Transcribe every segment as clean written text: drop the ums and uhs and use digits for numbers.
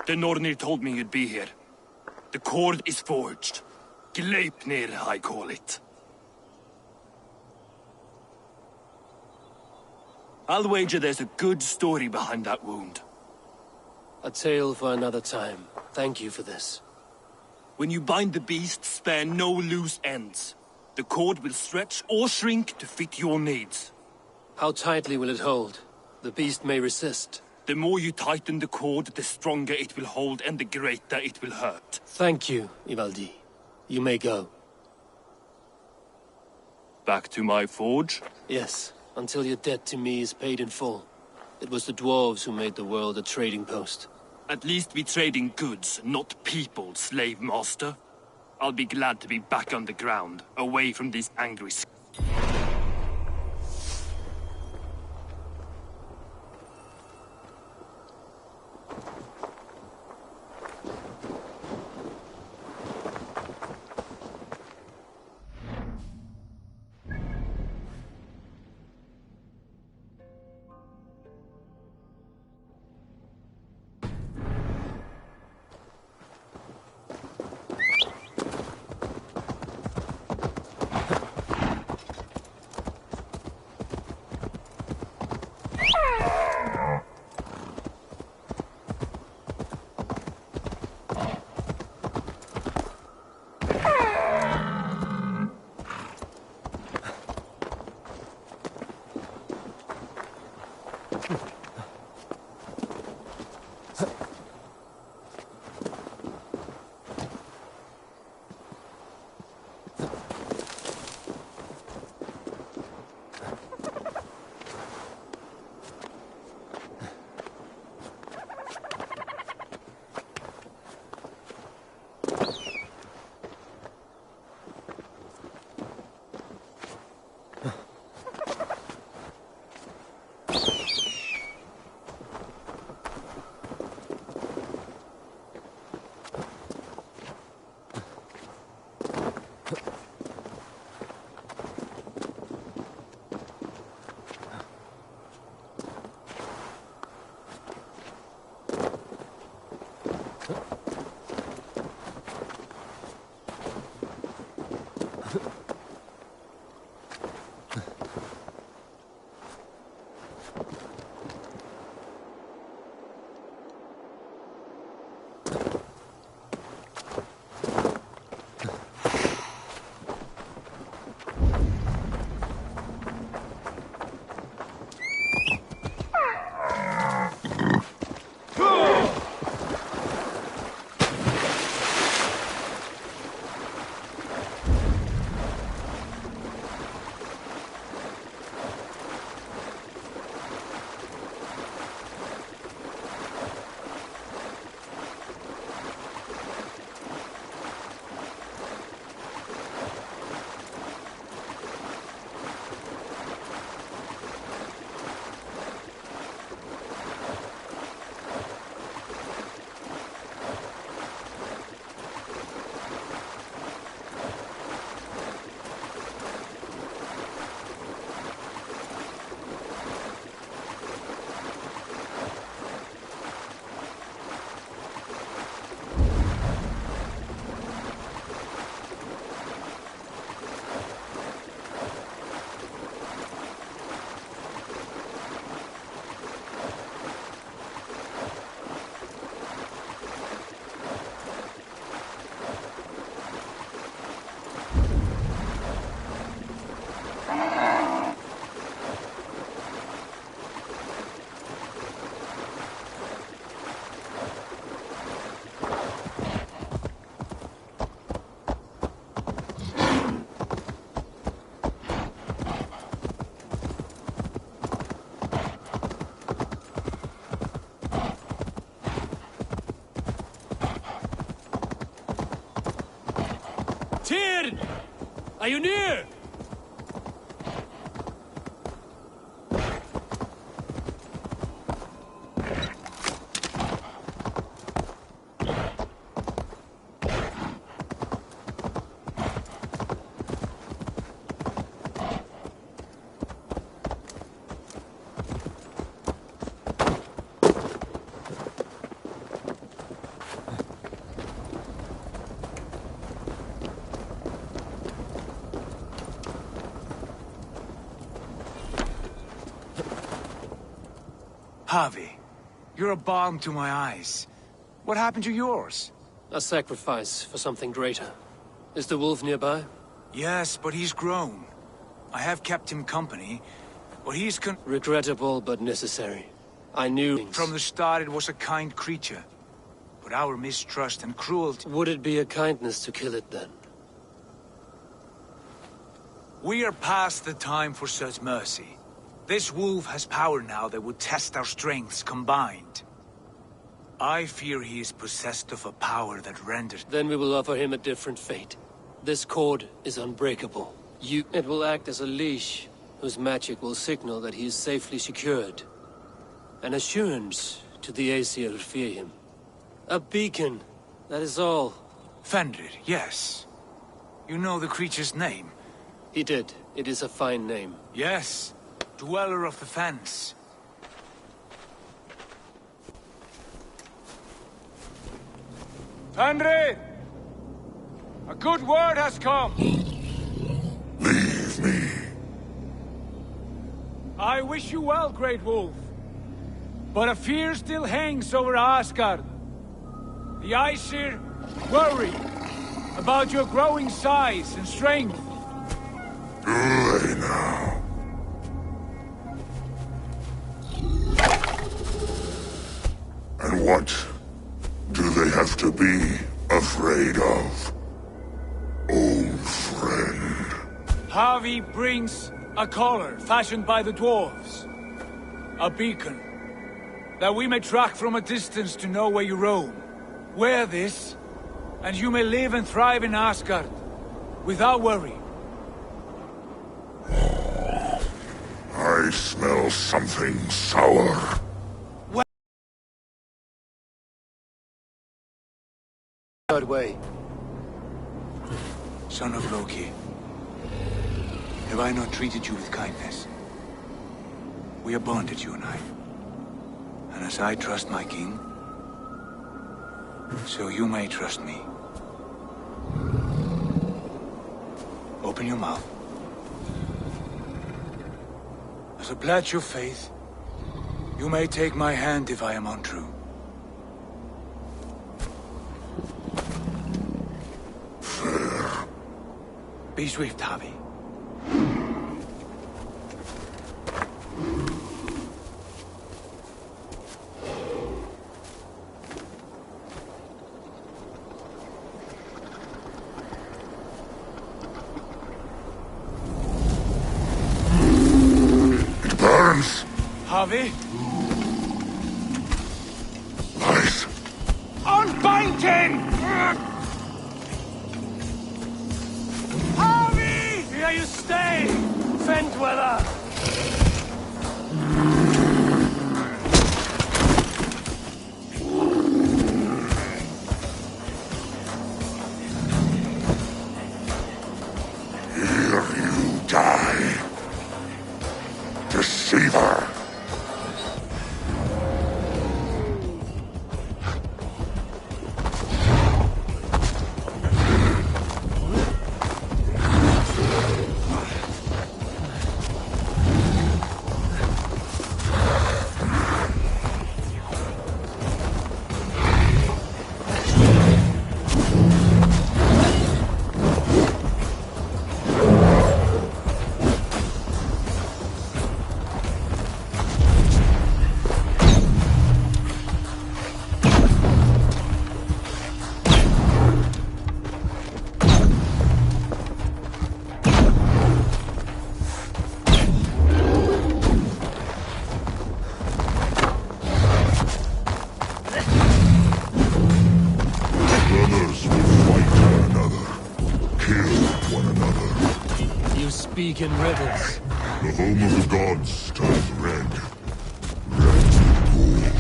The Nornir told me you'd be here. The cord is forged. Gleipnir, I call it. I'll wager there's a good story behind that wound. A tale for another time. Thank you for this. When you bind the beast, spare no loose ends. The cord will stretch or shrink to fit your needs. How tightly will it hold? The beast may resist. The more you tighten the cord, the stronger it will hold and the greater it will hurt. Thank you, Ivaldi. You may go. Back to my forge? Yes, until your debt to me is paid in full. It was the dwarves who made the world a trading post. At least we trade in goods, not people, slave master. I'll be glad to be back on the ground, away from these angry... Are you near? Javi, you're a balm to my eyes. What happened to yours? A sacrifice for something greater. Is the wolf nearby? Yes, but he's grown. I have kept him company, but he's regrettable but necessary. I knew from the start it was a kind creature. But our mistrust and cruelty... Would it be a kindness to kill it then? We are past the time for such mercy. This wolf has power now that would test our strengths combined. I fear he is possessed of a power that renders... Then we will offer him a different fate. This cord is unbreakable. It will act as a leash, whose magic will signal that he is safely secured. An assurance to the Aesir who fear him. A beacon, that is all. Fenrir, yes. You know the creature's name? He did. It is a fine name. Yes. Dweller of the Fens. Fenrir! A good word has come! Leave me. I wish you well, Great Wolf. But a fear still hangs over Asgard. The Aesir worry about your growing size and strength. Do they now? And what do they have to be afraid of? Old friend. Javi brings a collar fashioned by the dwarves. A beacon. That we may track from a distance to know where you roam. Wear this, and you may live and thrive in Asgard, without worry. I smell something sour. Third way. Son of Loki, have I not treated you with kindness? We are bonded, you and I. And as I trust my king, so you may trust me. Open your mouth. As a pledge of faith, you may take my hand if I am untrue. Fair. Be swift, Javi. Javi? Nice. Unbind him! Javi! Here you stay, Fen Dweller! Here you die. Deceiver. Speak in riddles. The home of the gods turns red. Red gold.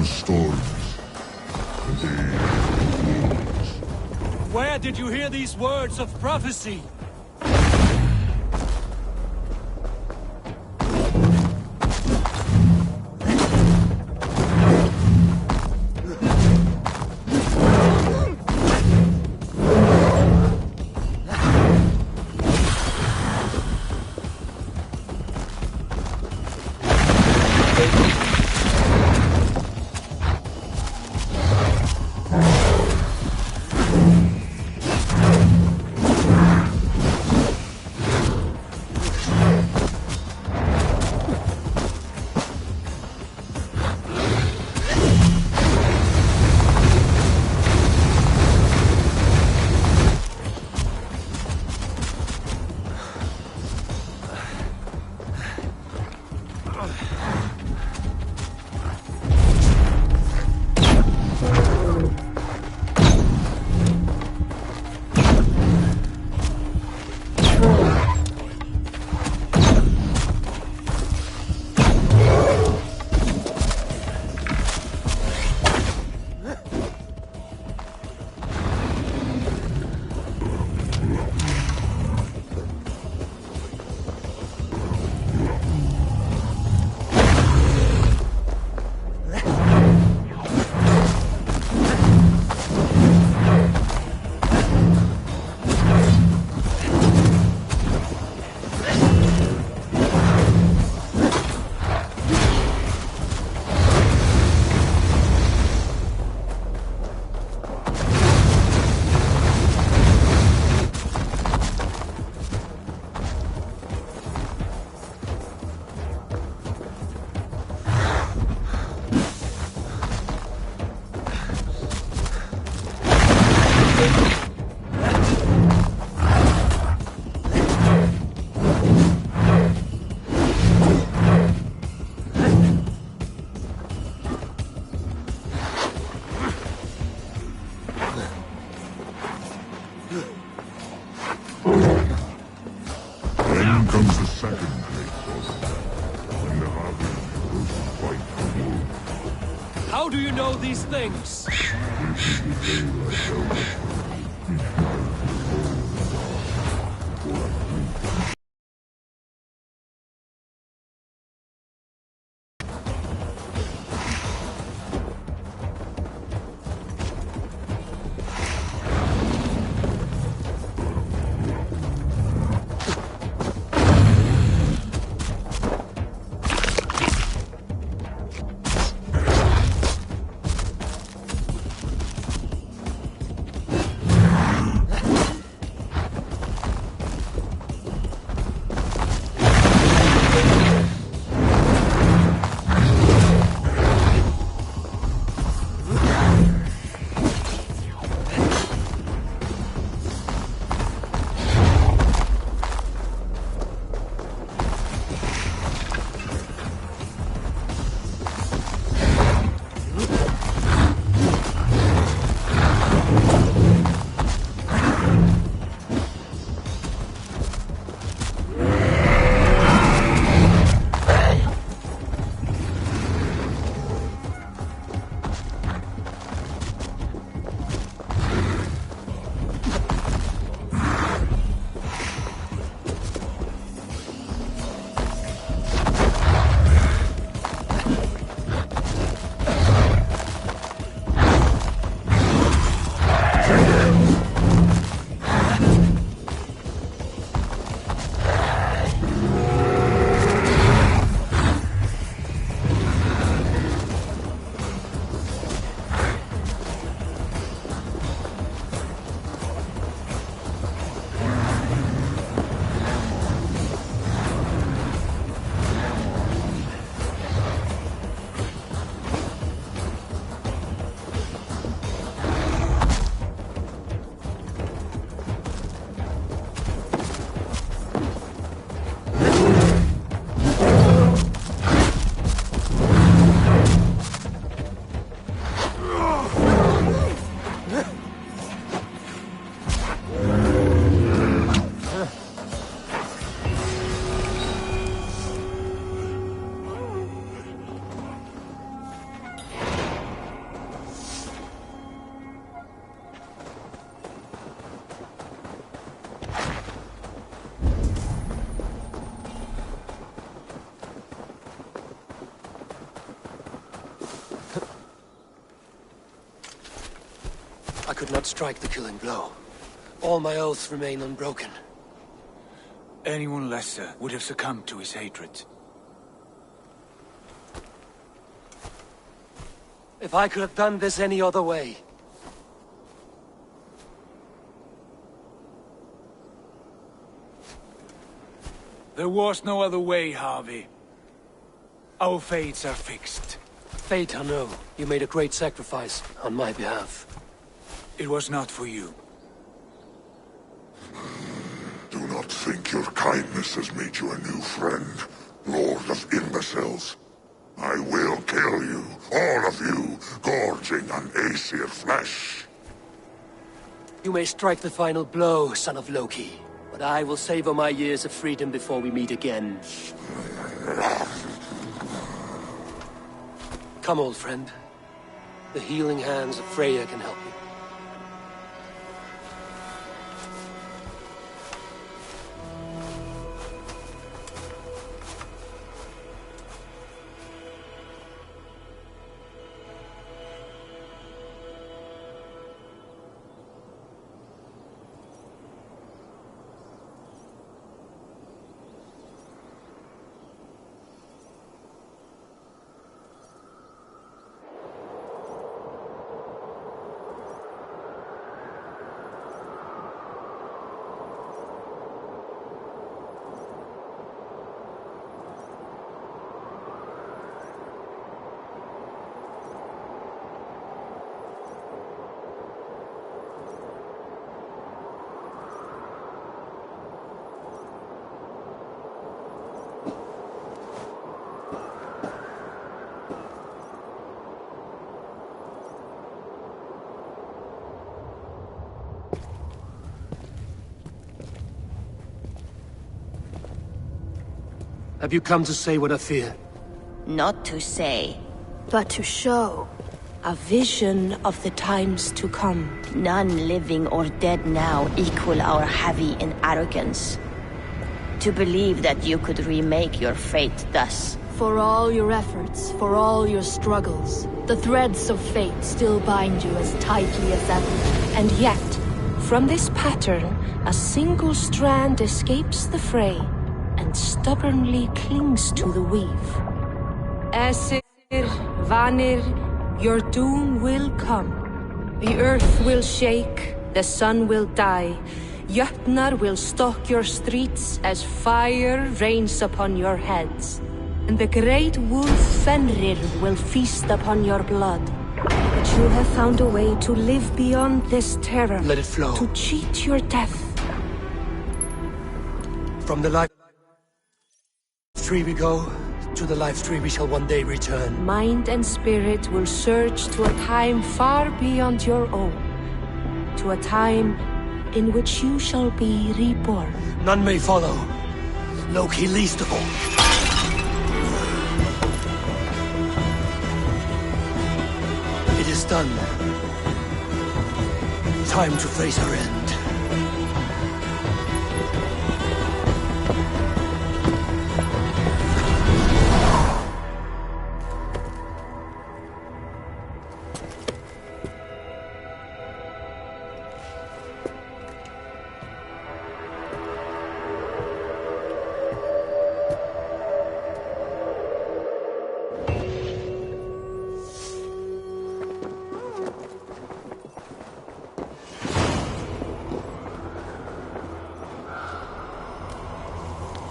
the storms. The Where did you hear these words of prophecy? Then comes the second great sword, when the harvest goes to fight for wood. How do you know these things? This is the day I shall could not strike the killing blow. All my oaths remain unbroken. Anyone lesser would have succumbed to his hatred. If I could have done this any other way. There was no other way, Harvey. Our fates are fixed. Fate, I know. You made a great sacrifice on my behalf. It was not for you. Do not think your kindness has made you a new friend, Lord of Imbeciles. I will kill you, all of you, gorging on Aesir flesh. You may strike the final blow, son of Loki, but I will savor my years of freedom before we meet again. Come, old friend. The healing hands of Freya can help you. Have you come to say what I fear? Not to say. But to show. A vision of the times to come. None living or dead now equal our heavy in arrogance. To believe that you could remake your fate thus. For all your efforts, for all your struggles, the threads of fate still bind you as tightly as ever. And yet, from this pattern, a single strand escapes the fray and stubbornly clings to the weave. Aesir, Vanir, your doom will come. The earth will shake, the sun will die. Jötnar will stalk your streets as fire rains upon your heads. And the great wolf Fenrir will feast upon your blood. But you have found a way to live beyond this terror. Let it flow. To cheat your death. From the life tree we go, to the life tree we shall one day return. Mind and spirit will surge to a time far beyond your own. To a time in which you shall be reborn. None may follow. Loki least of all. It is done. Time to face our end.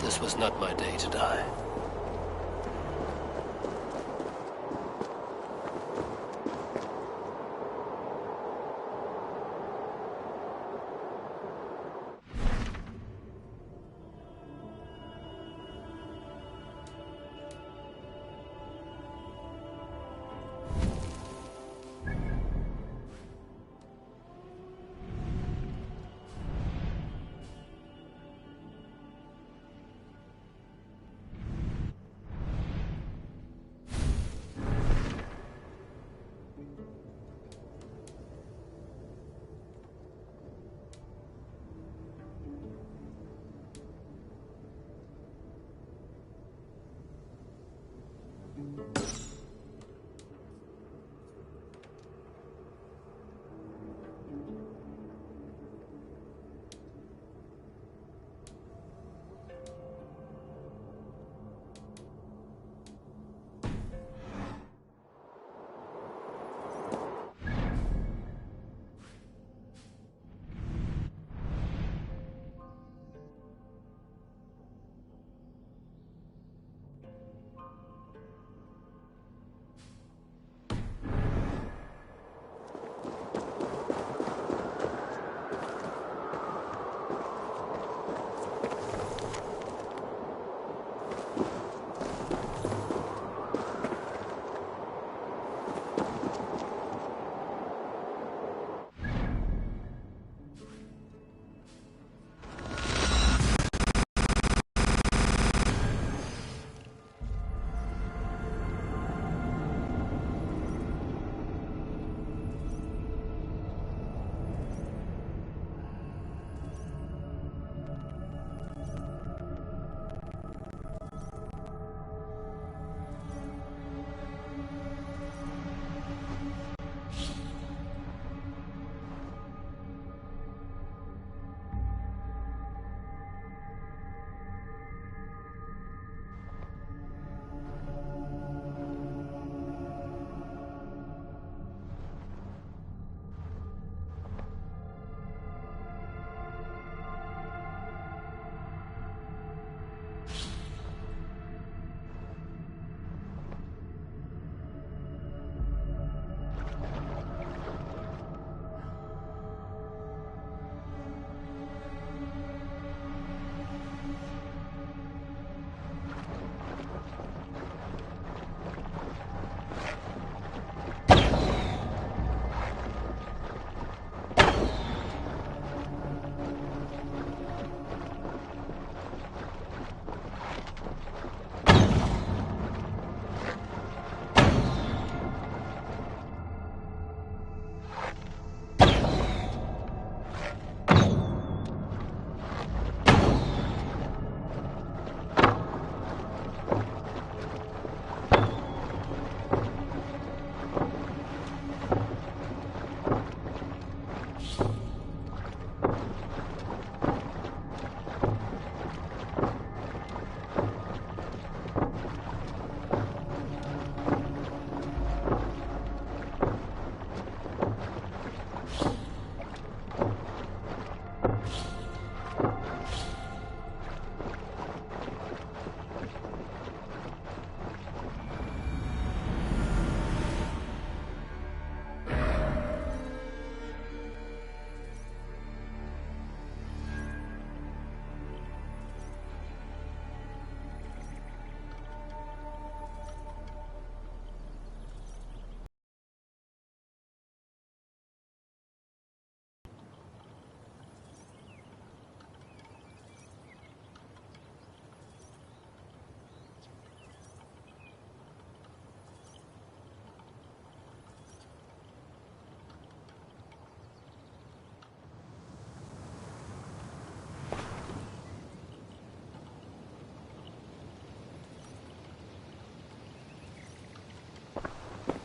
This was not my day to die.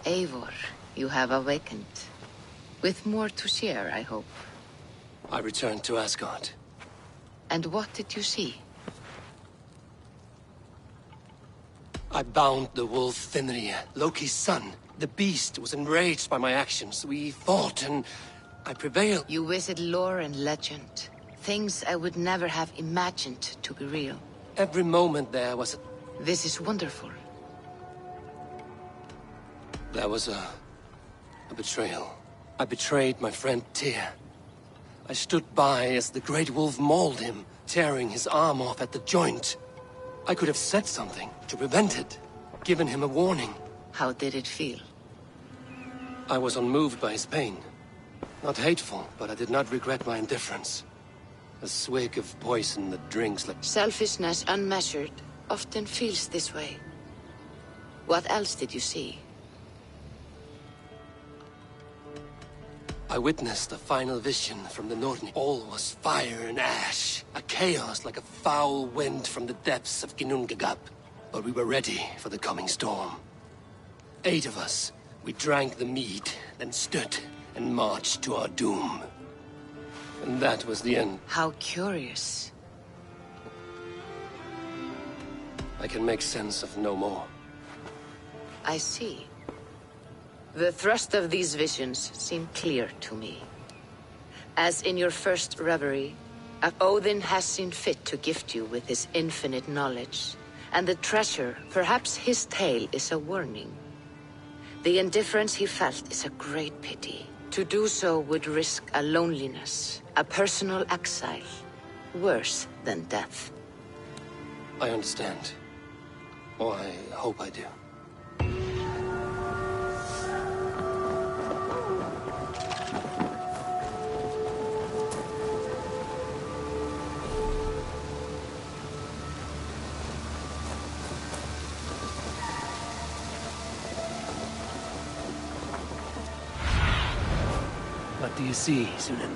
Eivor, you have awakened. With more to share, I hope. I returned to Asgard. And what did you see? I bound the wolf Fenrir, Loki's son. The beast was enraged by my actions. We fought and I prevailed. You visit lore and legend. Things I would never have imagined to be real. Every moment there was a... This is wonderful. There was a betrayal. I betrayed my friend Tyr. I stood by as the great wolf mauled him, tearing his arm off at the joint. I could have said something to prevent it, given him a warning. How did it feel? I was unmoved by his pain. Not hateful, but I did not regret my indifference. A swig of poison that drinks like... Selfishness unmeasured often feels this way. What else did you see? I witnessed a final vision from the Northern. All was fire and ash, a chaos like a foul wind from the depths of Ginnungagap. But we were ready for the coming storm. 8 of us, we drank the mead, then stood and marched to our doom. And that was the end. How curious. I can make sense of no more. I see. The thrust of these visions seem clear to me. As in your first reverie, Odin has seen fit to gift you with his infinite knowledge. And the treasure, perhaps his tale, is a warning. The indifference he felt is a great pity. To do so would risk a loneliness, a personal exile, worse than death. I understand. Or I hope I do. What do you see, Sunan?